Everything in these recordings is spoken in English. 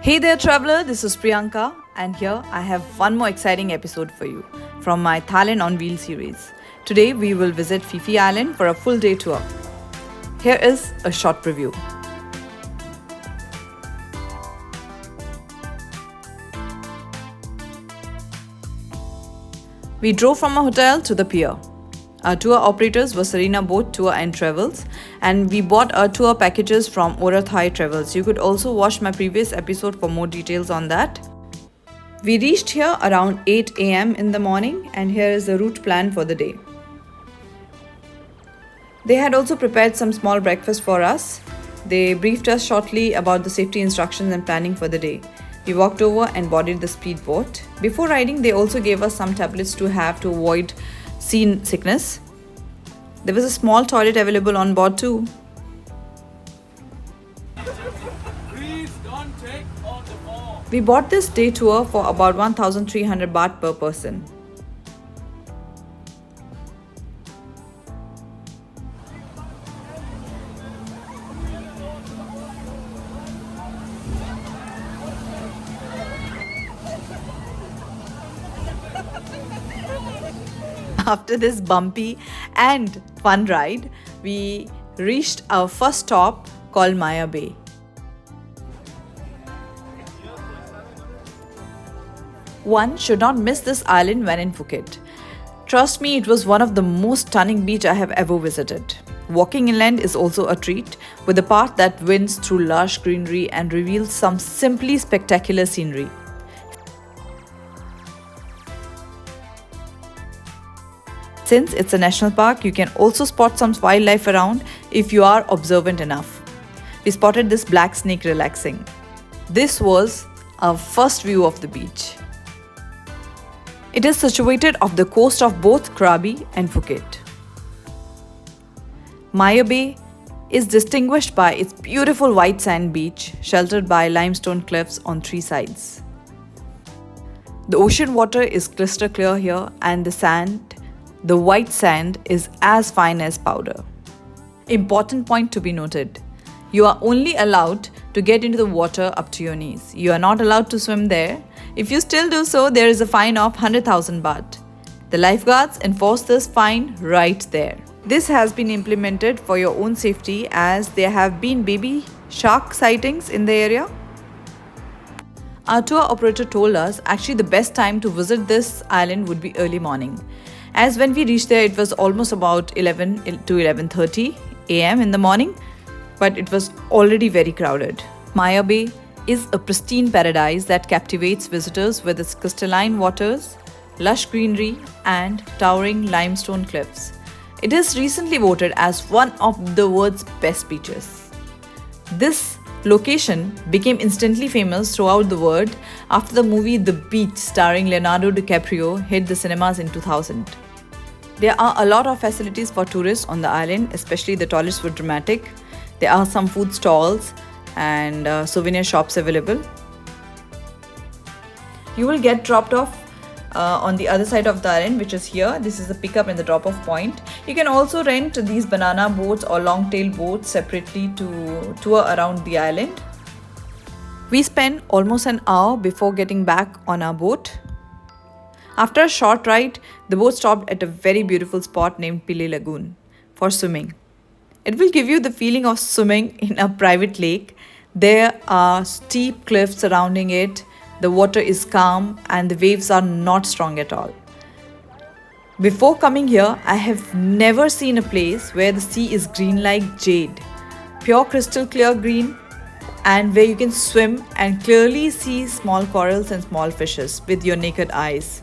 Hey there, traveler, this is Priyanka, and here I have one more exciting episode for you from my Thailand on Wheels series. Today we will visit Phi Phi Island for a full day tour. Here is a short preview. We drove from a hotel to the pier. Our tour operators were SARINA Boat Tour and Travels, and we bought our tour packages from Ora Thai Travels. You could also watch my previous episode for more details on that. We reached here around 8 a.m. in the morning, and here is the route plan for the day. They had also prepared some small breakfast for us. They briefed us shortly about the safety instructions and planning for the day. We walked over and boarded the speedboat. Before riding, they also gave us some tablets to have to avoid sea sickness. There was a small toilet available on board too. Please don't take on the ball. We bought this day tour for about 1,300 baht per person. After this bumpy and fun ride, we reached our first stop called Maya Bay. One should not miss this island when in Phuket. Trust me, it was one of the most stunning beaches I have ever visited. Walking inland is also a treat, with a path that winds through lush greenery and reveals some simply spectacular scenery. Since it's a national park, you can also spot some wildlife around if you are observant enough. We spotted this black snake relaxing. This was our first view of the beach. It is situated off the coast of both Krabi and Phuket. Maya Bay is distinguished by its beautiful white sand beach, sheltered by limestone cliffs on three sides. The ocean water is crystal clear here, and the white sand is as fine as powder. Important point to be noted. You are only allowed to get into the water up to your knees. You are not allowed to swim there. If you still do so, there is a fine of 100,000 baht. The lifeguards enforce this fine right there. This has been implemented for your own safety, as there have been baby shark sightings in the area. Our tour operator told us actually the best time to visit this island would be early morning, as when we reached there it was almost about 11 to 11:30 a.m. in the morning, but it was already very crowded. Maya Bay is a pristine paradise that captivates visitors with its crystalline waters, lush greenery, and towering limestone cliffs. It is recently voted as one of the world's best beaches. This location became instantly famous throughout the world after the movie The Beach starring Leonardo DiCaprio hit the cinemas in 2000. There are a lot of facilities for tourists on the island, especially the toilets were dramatic. There are some food stalls and souvenir shops available. You will get dropped off on the other side of the island, which is here. This is the pickup and the drop-off point. You can also rent these banana boats or long-tail boats separately to tour around the island. We spent almost an hour before getting back on our boat. After a short ride, the boat stopped at a very beautiful spot named PILEH Lagoon for swimming. It will give you the feeling of swimming in a private lake. There are steep cliffs surrounding it. The water is calm and the waves are not strong at all. Before coming here, I have never seen a place where the sea is green like jade, pure crystal clear green, and where you can swim and clearly see small corals and small fishes with your naked eyes.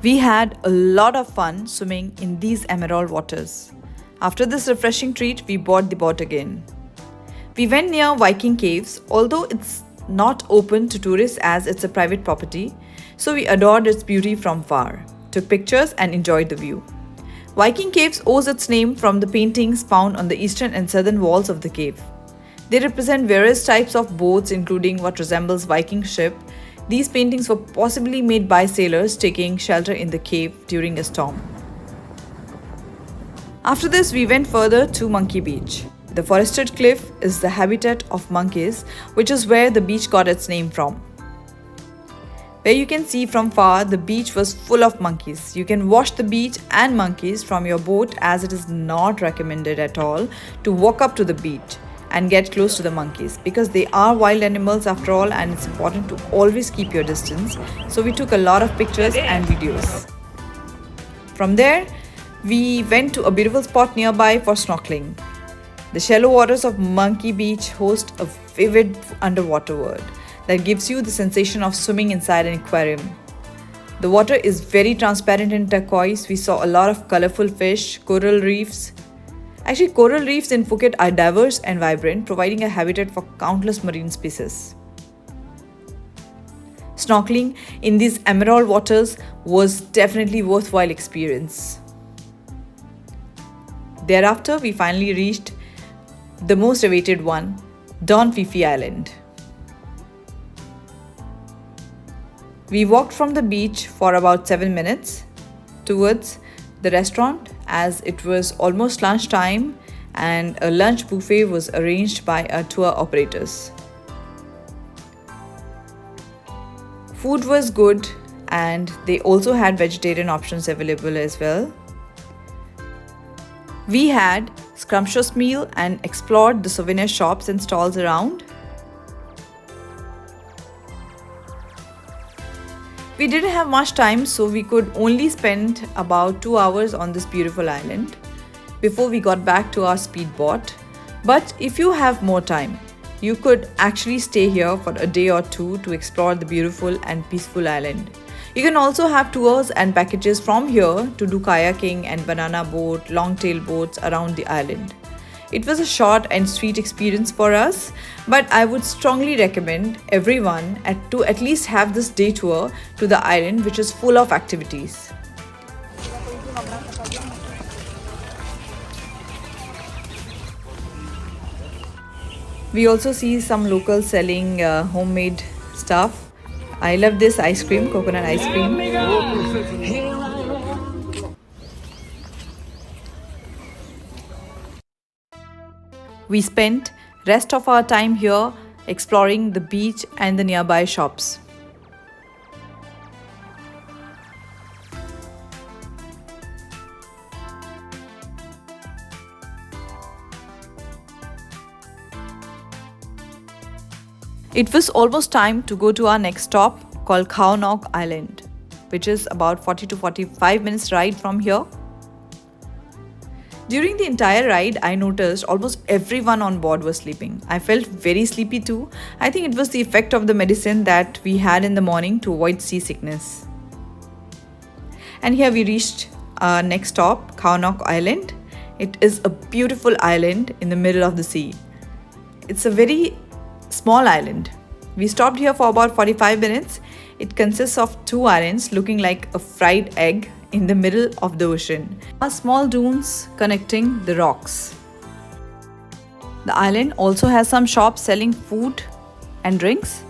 We had a lot of fun swimming in these emerald waters. After this refreshing treat, we boarded the boat again. We went near Viking caves, although it's not open to tourists as it's a private property, so we adored its beauty from far, took pictures and enjoyed the view. Viking caves owes its name from the paintings found on the eastern and southern walls of the cave. They represent various types of boats, including what resembles Viking ship. These paintings were possibly made by sailors taking shelter in the cave during a storm. After this, we went further to Monkey Beach. The forested cliff is the habitat of monkeys, which is where the beach got its name from. Where you can see from far, the beach was full of monkeys. You can watch the beach and monkeys from your boat, as it is not recommended at all to walk up to the beach and get close to the monkeys, because they are wild animals after all, and it's important to always keep your distance. So we took a lot of pictures and videos. From there, we went to a beautiful spot nearby for snorkeling. The shallow waters of Monkey Beach host a vivid underwater world that gives you the sensation of swimming inside an aquarium. The water is very transparent and turquoise. We saw a lot of colorful fish, coral reefs. Actually, coral reefs in Phuket are diverse and vibrant, providing a habitat for countless marine species. Snorkeling in these emerald waters was definitely worthwhile experience. Thereafter, we finally reached the most awaited one, Don Phi Phi Island. We walked from the beach for about 7 minutes towards the restaurant, as it was almost lunchtime and a lunch buffet was arranged by our tour operators. Food was good and they also had vegetarian options available as well. We had scrumptious meal and explored the souvenir shops and stalls around. We didn't have much time, so we could only spend about 2 hours on this beautiful island before we got back to our speedboat. But if you have more time, you could actually stay here for a day or two to explore the beautiful and peaceful island. You can also have tours and packages from here to do kayaking and banana boat, long-tail boats around the island. It was a short and sweet experience for us, but I would strongly recommend everyone to at least have this day tour to the island, which is full of activities. We also see some locals selling homemade stuff. I love this ice cream, coconut ice cream. We spent rest of our time here exploring the beach and the nearby shops. It was almost time to go to our next stop called KHAO Island, which is about 40 to 45 minutes ride from here. During the entire ride, I noticed almost everyone on board was sleeping. I felt very sleepy too. I think it was the effect of the medicine that we had in the morning to avoid seasickness. And here we reached our next stop, KHAO Island. It is a beautiful island in the middle of the sea. It's a very small island. We stopped here for about 45 minutes. It consists of 2 islands looking like a fried egg in the middle of the ocean. Are small dunes connecting the rocks. The island also has some shops selling food and drinks.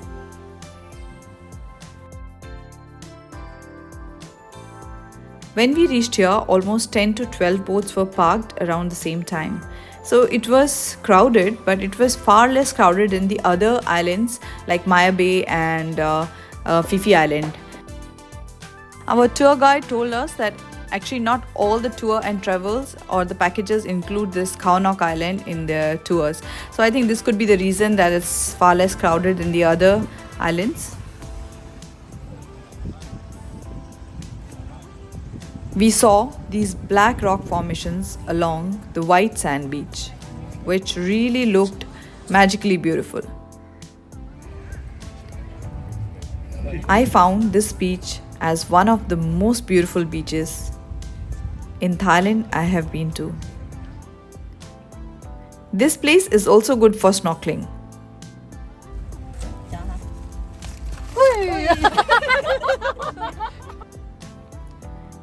When we reached here, almost 10 to 12 boats were parked around the same time. So it was crowded, but it was far less crowded than the other islands like Maya Bay and Phi Phi Island. Our tour guide told us that actually not all the tour and travels or the packages include this KHAO Island in their tours. So I think this could be the reason that it's far less crowded than the other islands. We saw these black rock formations along the white sand beach, which really looked magically beautiful. I found this beach as one of the most beautiful beaches in Thailand I have been to. This place is also good for snorkeling.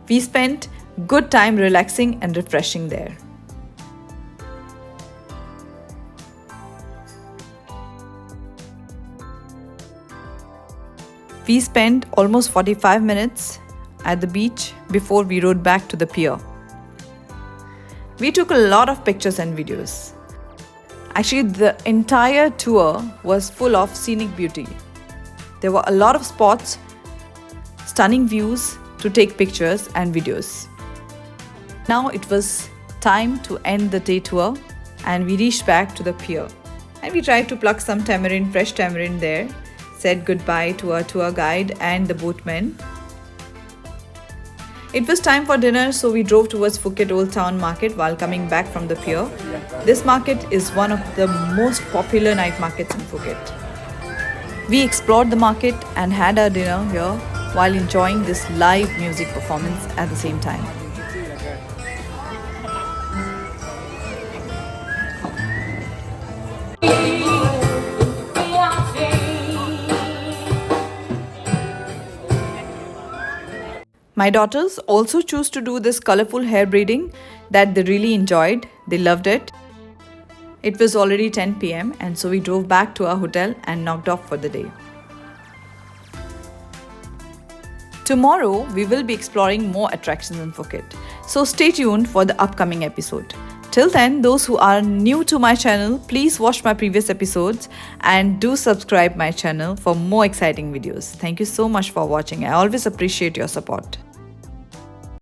We spent good time relaxing and refreshing there. We spent almost 45 minutes at the beach before we rode back to the pier. We took a lot of pictures and videos. Actually, the entire tour was full of scenic beauty. There were a lot of spots, stunning views to take pictures and videos. Now it was time to end the day tour and we reached back to the pier. And we tried to pluck some tamarind, fresh tamarind there, said goodbye to our tour guide and the boatmen. It was time for dinner, so we drove towards Phuket Old Town Market while coming back from the pier. This market is one of the most popular night markets in Phuket. We explored the market and had our dinner here while enjoying this live music performance at the same time. My daughters also choose to do this colorful hair braiding that they really enjoyed. They loved it. It was already 10 p.m. and so we drove back to our hotel and knocked off for the day. Tomorrow, we will be exploring more attractions in Phuket. So stay tuned for the upcoming episode. Till then, those who are new to my channel, please watch my previous episodes and do subscribe my channel for more exciting videos. Thank you so much for watching. I always appreciate your support.